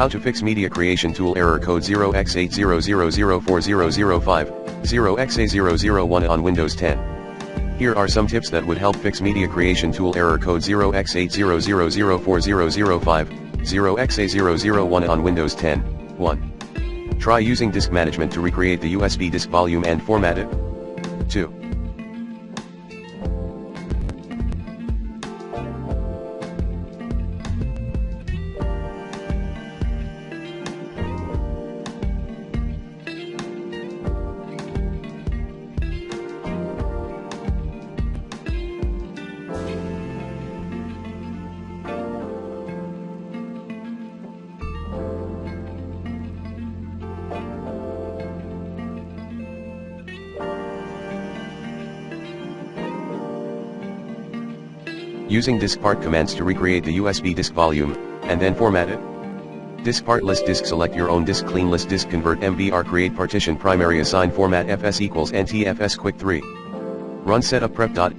How to fix media creation tool error code 0x80004005, 0xa001a on Windows 10. Here are some tips that would help fix media creation tool error code 0x80004005, 0xa001a on Windows 10. 1. Try using disk management to recreate the USB disk volume and format it. 2. Using diskpart commands to recreate the USB disk volume, and then format it. Diskpart list disk select your own disk clean list disk convert MBR create partition primary assign format fs equals ntfs quick 3. Run setup prep.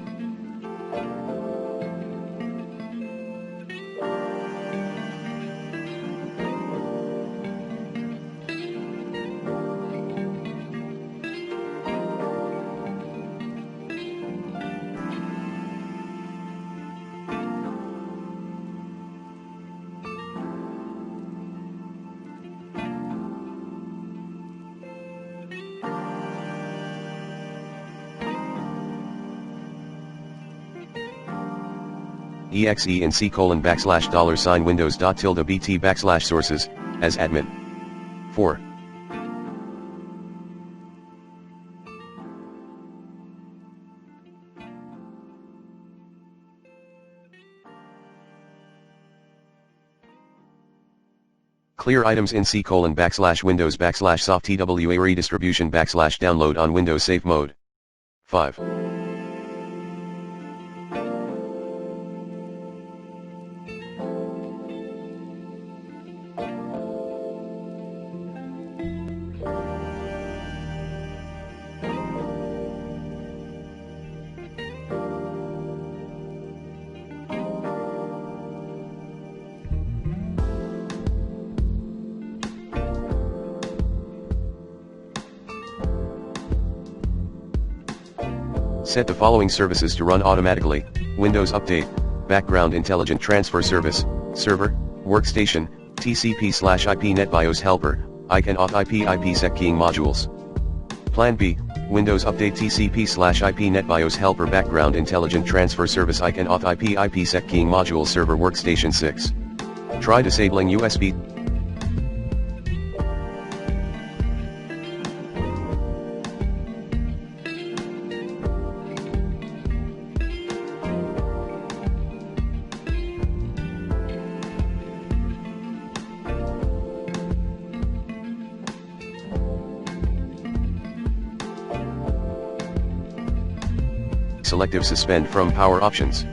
exe in $$ windows bt /sources, as admin. 4. Clear items in $/windows /soft twa redistribution /download on Windows safe mode. 5. Set the following services to run automatically: Windows Update, Background Intelligent Transfer Service, Server, Workstation, TCP/IP NetBIOS Helper, ICANN Auth IP IPsec Keying Modules. Plan B, Windows Update TCP/IP NetBIOS Helper Background Intelligent Transfer Service ICANN Auth IP IPsec Keying Module Server Workstation 6. Try disabling USB. Selective suspend from power options.